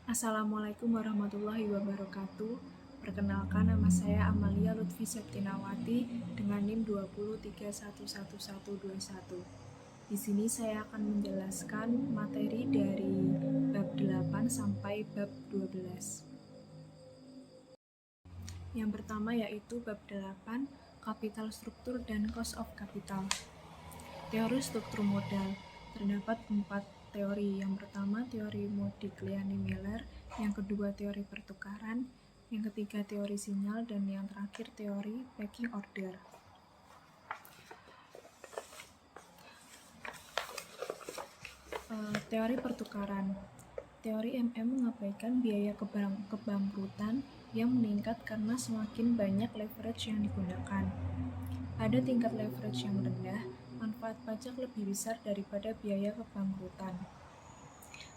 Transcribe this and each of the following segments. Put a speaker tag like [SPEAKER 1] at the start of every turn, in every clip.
[SPEAKER 1] Assalamualaikum warahmatullahi wabarakatuh. Perkenalkan, nama saya Amalia Lutfi Septinawati dengan NIM 20311121. Di sini saya akan menjelaskan materi dari bab 8 sampai bab 12. Yang pertama yaitu bab 8, Capital Struktur dan Cost of Capital. Teori struktur modal. Terdapat 4 teori. Yang pertama teori Modigliani-Miller, yang kedua teori pertukaran, yang ketiga teori sinyal, dan yang terakhir teori pecking order. Teori pertukaran. Teori MM mengabaikan biaya kebangkrutan yang meningkat karena semakin banyak leverage yang digunakan. Pada tingkat leverage yang rendah, manfaat pajak lebih besar daripada biaya kebangkrutan.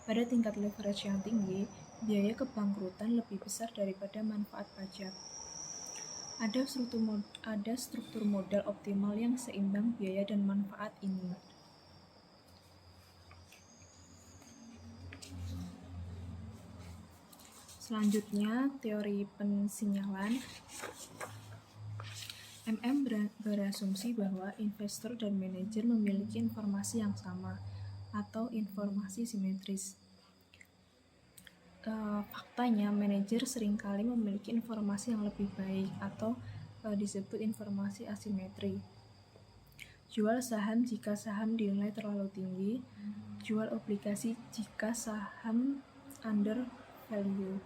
[SPEAKER 1] Pada tingkat leverage yang tinggi, biaya kebangkrutan lebih besar daripada manfaat pajak. Ada struktur modal optimal yang seimbang biaya dan manfaat ini. Selanjutnya, teori pensinyalan. MM berasumsi bahwa investor dan manajer memiliki informasi yang sama atau informasi simetris. Faktanya, manajer seringkali memiliki informasi yang lebih baik atau disebut informasi asimetri. Jual saham jika saham dinilai terlalu tinggi, jual obligasi jika saham under value.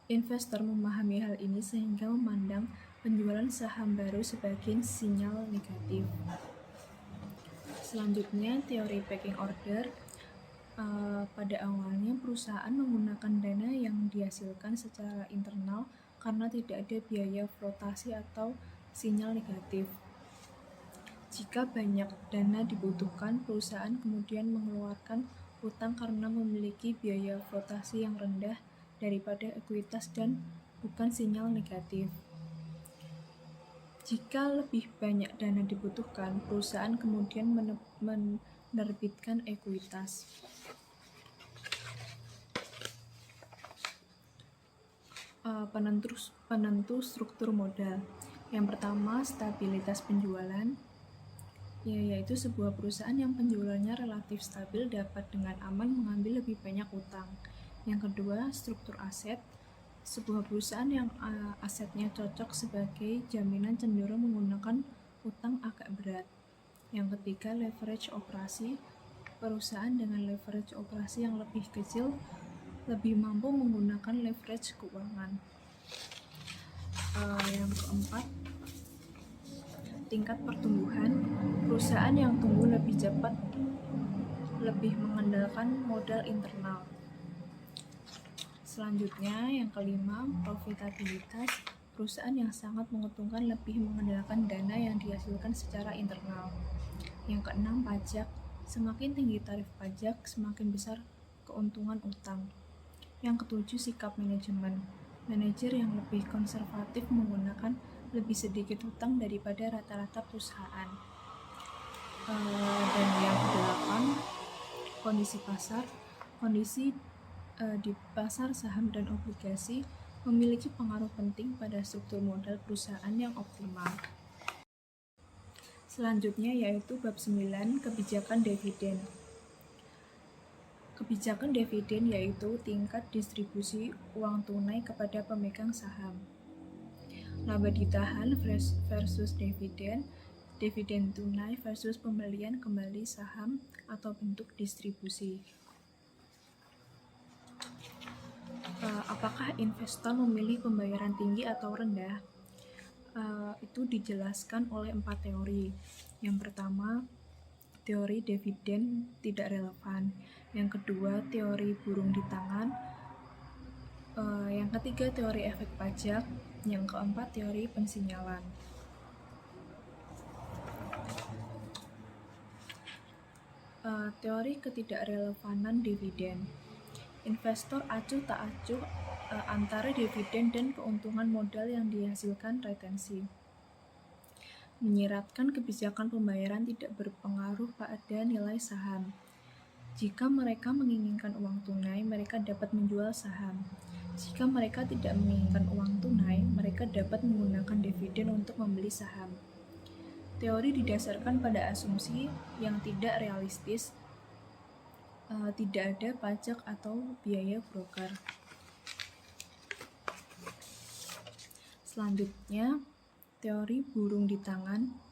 [SPEAKER 1] Investor memahami hal ini sehingga memandang penjualan saham baru sebagai sinyal negatif. Selanjutnya, teori pecking order. Pada awalnya, perusahaan menggunakan dana yang dihasilkan secara internal karena tidak ada biaya flotasi atau sinyal negatif. Jika banyak dana dibutuhkan, perusahaan kemudian mengeluarkan utang karena memiliki biaya flotasi yang rendah daripada ekuitas dan bukan sinyal negatif. Jika lebih banyak dana dibutuhkan, perusahaan kemudian menerbitkan ekuitas. Penentu struktur modal. Yang pertama, stabilitas penjualan, yaitu sebuah perusahaan yang penjualannya relatif stabil dapat dengan aman mengambil lebih banyak utang. Yang kedua, struktur aset. Sebuah perusahaan yang asetnya cocok sebagai jaminan cenderung menggunakan utang agak berat. Yang ketiga, leverage operasi. Perusahaan dengan leverage operasi yang lebih kecil lebih mampu menggunakan leverage keuangan. Yang keempat, tingkat pertumbuhan. Perusahaan yang tumbuh lebih cepat lebih mengandalkan modal internal. Selanjutnya, yang kelima, profitabilitas. Perusahaan yang sangat menguntungkan lebih mengandalkan dana yang dihasilkan secara internal. Yang keenam, pajak. Semakin tinggi tarif pajak, semakin besar keuntungan utang. Yang ketujuh, sikap manajemen. Manajer yang lebih konservatif menggunakan lebih sedikit hutang daripada rata-rata perusahaan. Dan yang kedelapan, kondisi pasar. Kondisi di pasar saham dan obligasi memiliki pengaruh penting pada struktur modal perusahaan yang optimal. Selanjutnya yaitu bab 9, kebijakan dividen. Kebijakan dividen yaitu tingkat distribusi uang tunai kepada pemegang saham. Laba ditahan versus dividen, dividen tunai versus pembelian kembali saham atau bentuk distribusi. Apakah investor memilih pembayaran tinggi atau rendah? Itu dijelaskan oleh 4 teori. Yang pertama, teori dividen tidak relevan. Yang kedua, teori burung di tangan. Yang ketiga, teori efek pajak. Yang keempat, teori pensinyalan. Teori ketidakrelevanan dividen. Investor acuh tak acuh antara dividen dan keuntungan modal yang dihasilkan retensi. Menyiratkan kebijakan pembayaran tidak berpengaruh pada nilai saham. Jika mereka menginginkan uang tunai, mereka dapat menjual saham. Jika mereka tidak menginginkan uang tunai, mereka dapat menggunakan dividen untuk membeli saham. Teori didasarkan pada asumsi yang tidak realistis, tidak ada pajak atau biaya broker. Selanjutnya, teori burung di tangan.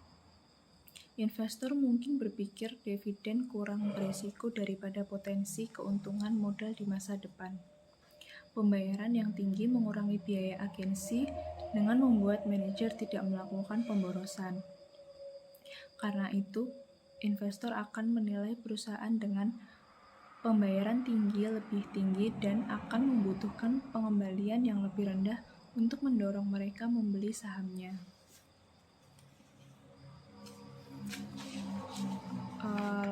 [SPEAKER 1] Investor mungkin berpikir dividen kurang beresiko daripada potensi keuntungan modal di masa depan. Pembayaran yang tinggi mengurangi biaya agensi dengan membuat manajer tidak melakukan pemborosan. Karena itu, investor akan menilai perusahaan dengan pembayaran tinggi lebih tinggi dan akan membutuhkan pengembalian yang lebih rendah untuk mendorong mereka membeli sahamnya.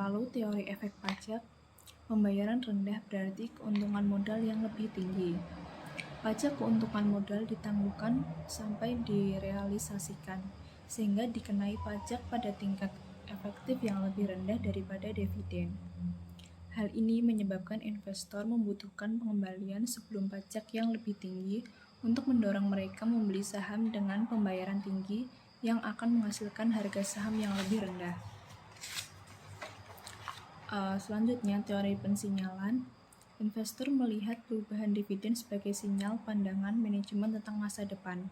[SPEAKER 1] Lalu teori efek pajak, pembayaran rendah berarti keuntungan modal yang lebih tinggi. Pajak keuntungan modal ditangguhkan sampai direalisasikan, sehingga dikenai pajak pada tingkat efektif yang lebih rendah daripada dividen. Hal ini menyebabkan investor membutuhkan pengembalian sebelum pajak yang lebih tinggi untuk mendorong mereka membeli saham dengan pembayaran tinggi yang akan menghasilkan harga saham yang lebih rendah. Selanjutnya, teori pensinyalan. Investor melihat perubahan dividen sebagai sinyal pandangan manajemen tentang masa depan.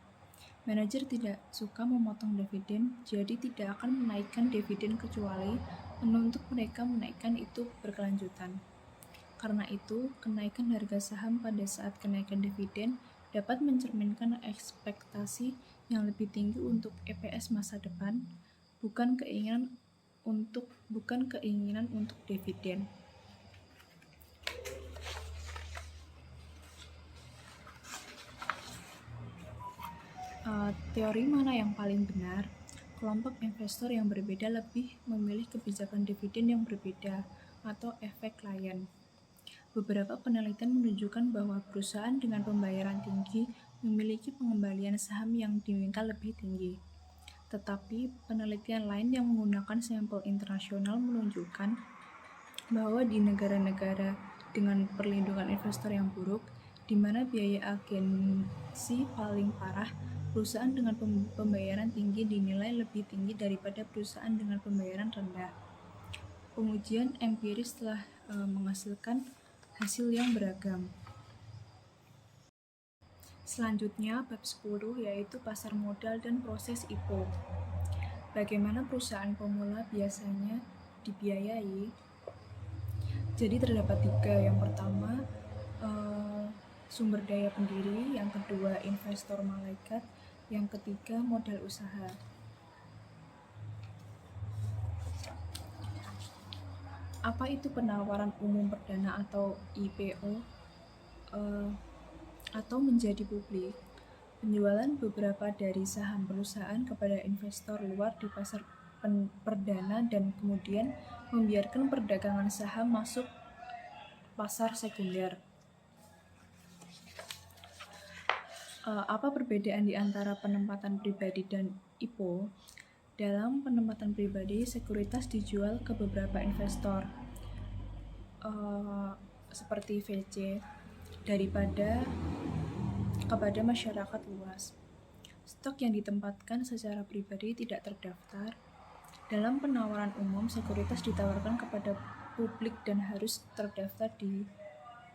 [SPEAKER 1] Manajer tidak suka memotong dividen, jadi tidak akan menaikkan dividen kecuali menuntut mereka menaikkan itu berkelanjutan. Karena itu, kenaikan harga saham pada saat kenaikan dividen dapat mencerminkan ekspektasi yang lebih tinggi untuk EPS masa depan, bukan keinginan untuk dividen. Teori mana yang paling benar? Kelompok investor yang berbeda lebih memilih kebijakan dividen yang berbeda atau efek Lion. Beberapa penelitian menunjukkan bahwa perusahaan dengan pembayaran tinggi memiliki pengembalian saham yang diminta lebih tinggi. Tetapi penelitian lain yang menggunakan sampel internasional menunjukkan bahwa di negara-negara dengan perlindungan investor yang buruk, di mana biaya agensi paling parah, perusahaan dengan pembayaran tinggi dinilai lebih tinggi daripada perusahaan dengan pembayaran rendah. Pengujian empiris telah menghasilkan hasil yang beragam. Selanjutnya, bab 10 yaitu pasar modal dan proses IPO. Bagaimana perusahaan pemula biasanya dibiayai? Jadi terdapat 3. Yang pertama, sumber daya pendiri. Yang kedua, investor malaikat. Yang ketiga, modal usaha. Apa itu penawaran umum perdana atau IPO? Atau menjadi publik? Penjualan beberapa dari saham perusahaan kepada investor luar di pasar perdana dan kemudian membiarkan perdagangan saham masuk pasar sekunder. Apa perbedaan di antara penempatan pribadi dan IPO? Dalam penempatan pribadi, sekuritas dijual ke beberapa investor seperti VC kepada masyarakat luas. Stok yang ditempatkan secara pribadi tidak terdaftar. Dalam penawaran umum, sekuritas ditawarkan kepada publik dan harus terdaftar di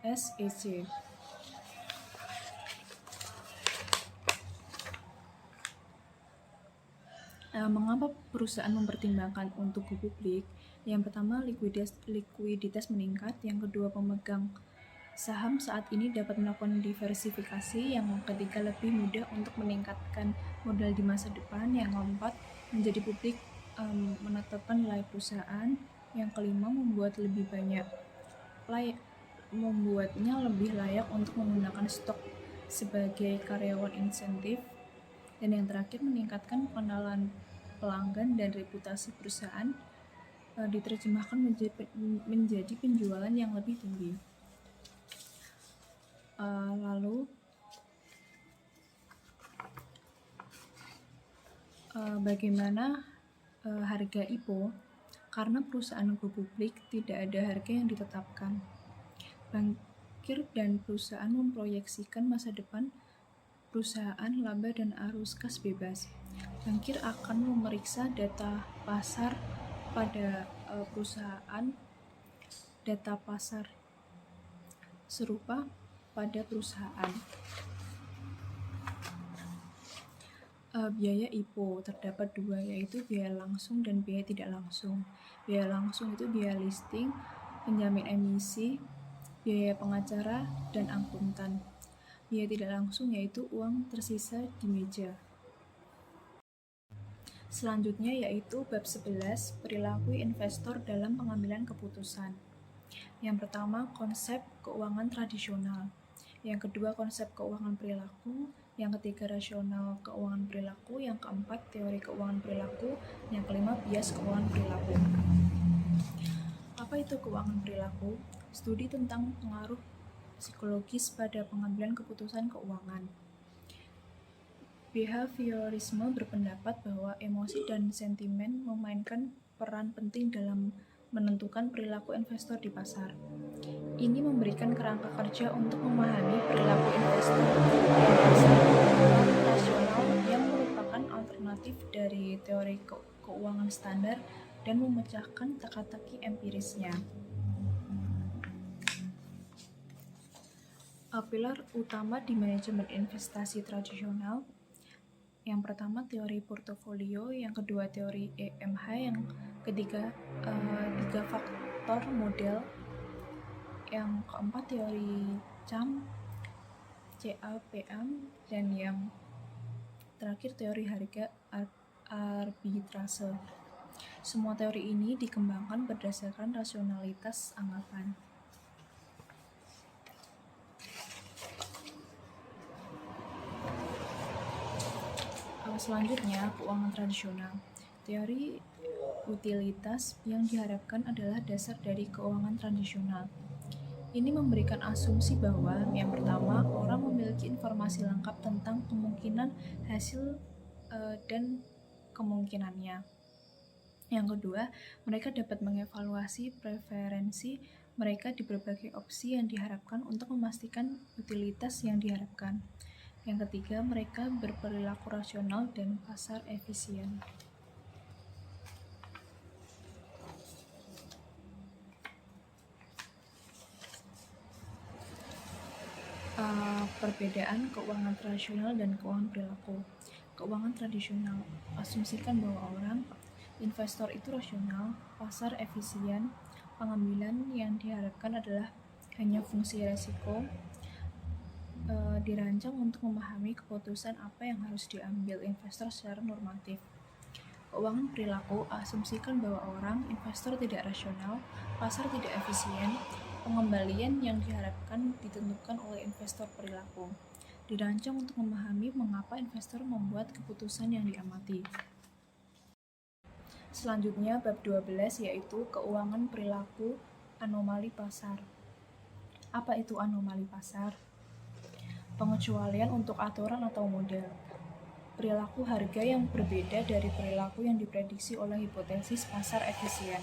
[SPEAKER 1] SEC. Mengapa perusahaan mempertimbangkan untuk go publik? Yang pertama, likuiditas meningkat. Yang kedua, pemegang saham saat ini dapat melakukan diversifikasi. Yang ketiga, lebih mudah untuk meningkatkan modal di masa depan. Yang keempat, menjadi publik menetapkan nilai perusahaan. Yang kelima, membuatnya lebih layak untuk menggunakan stok sebagai karyawan insentif. Dan yang terakhir, meningkatkan pengenalan pelanggan dan reputasi perusahaan diterjemahkan menjadi penjualan yang lebih tinggi. Lalu bagaimana harga IPO? Karena perusahaan go publik, tidak ada harga yang ditetapkan. Bankir dan perusahaan memproyeksikan masa depan perusahaan laba dan arus kas bebas. Bankir akan memeriksa data pasar pada perusahaan, data pasar serupa pada perusahaan. Biaya IPO terdapat dua, yaitu biaya langsung dan biaya tidak langsung. Biaya langsung itu biaya listing, penjamin emisi, biaya pengacara, dan akuntan. Biaya tidak langsung yaitu uang tersisa di meja. Selanjutnya yaitu bab 11, perilaku investor dalam pengambilan keputusan. Yang pertama, konsep keuangan tradisional. Yang kedua, konsep keuangan perilaku. Yang ketiga, rasional keuangan perilaku. Yang keempat, teori keuangan perilaku. Yang kelima, bias keuangan perilaku. Apa itu keuangan perilaku? Studi tentang pengaruh psikologis pada pengambilan keputusan keuangan. Behaviorisme berpendapat bahwa emosi dan sentimen memainkan peran penting dalam menentukan perilaku investor di pasar. Ini memberikan kerangka kerja untuk memahami perilaku investor di pasar rasional yang merupakan alternatif dari teori keuangan standar dan memecahkan teka-teki empirisnya. Pilar utama di manajemen investasi tradisional. Yang pertama, teori portofolio. Yang kedua, teori EMH. Yang ketiga, tiga faktor model. Yang keempat, teori CAM, CAPM, dan yang terakhir, teori harga arbitrase. Semua teori ini dikembangkan berdasarkan rasionalitas anggapan. Selanjutnya, keuangan tradisional. Teori utilitas yang diharapkan adalah dasar dari keuangan tradisional. Ini memberikan asumsi bahwa yang pertama, orang memiliki informasi lengkap tentang kemungkinan hasil dan kemungkinannya. Yang kedua, mereka dapat mengevaluasi preferensi mereka di berbagai opsi yang diharapkan untuk memastikan utilitas yang diharapkan. Yang ketiga, mereka berperilaku rasional dan pasar efisien. Perbedaan keuangan tradisional dan keuangan perilaku. Keuangan tradisional asumsikan bahwa orang investor itu rasional, pasar efisien, pengambilan yang diharapkan adalah hanya fungsi resiko, dirancang untuk memahami keputusan apa yang harus diambil investor secara normatif. Keuangan perilaku asumsikan bahwa orang investor tidak rasional, pasar tidak efisien, pengembalian yang diharapkan ditentukan oleh investor perilaku, dirancang untuk memahami mengapa investor membuat keputusan yang diamati. Selanjutnya, bab 12 yaitu keuangan perilaku anomali pasar. Apa itu anomali pasar? Pengecualian untuk aturan atau model. Perilaku harga yang berbeda dari perilaku yang diprediksi oleh hipotesis pasar efisien.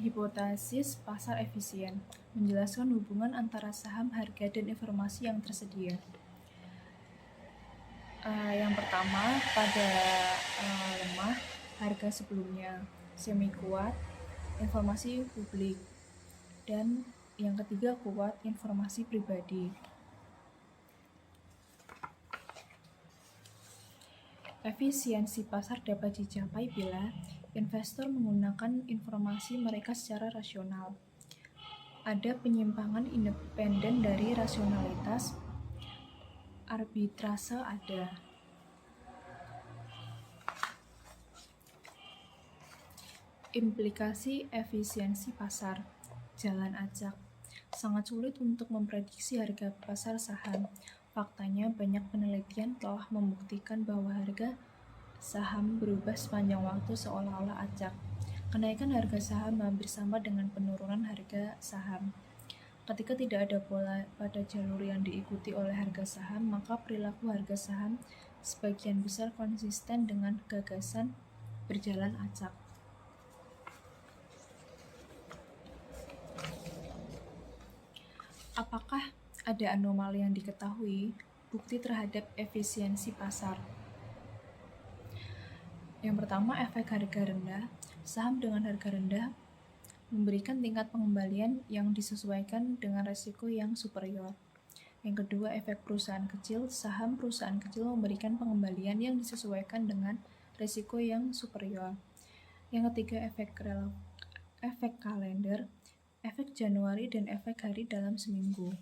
[SPEAKER 1] Hipotesis pasar efisien menjelaskan hubungan antara saham, harga, dan informasi yang tersedia. Yang pertama, pada lemah, harga sebelumnya, semi kuat, informasi publik, dan yang ketiga, kuat, informasi pribadi. Efisiensi pasar dapat dicapai bila investor menggunakan informasi mereka secara rasional. Ada penyimpangan independen dari rasionalitas, arbitrase ada. Implikasi efisiensi pasar, jalan acak. Sangat sulit untuk memprediksi harga pasar saham. Faktanya, banyak penelitian telah membuktikan bahwa harga saham berubah sepanjang waktu seolah-olah acak. Kenaikan harga saham hampir sama dengan penurunan harga saham. Ketika tidak ada pola pada jalur yang diikuti oleh harga saham, maka perilaku harga saham sebagian besar konsisten dengan gagasan berjalan acak. Apakah ada anomali yang diketahui? Bukti terhadap efisiensi pasar. Yang pertama, efek harga rendah. Saham dengan harga rendah memberikan tingkat pengembalian yang disesuaikan dengan risiko yang superior. Yang kedua, efek perusahaan kecil. Saham perusahaan kecil memberikan pengembalian yang disesuaikan dengan risiko yang superior. Yang ketiga, efek kalender, efek Januari dan efek hari dalam seminggu.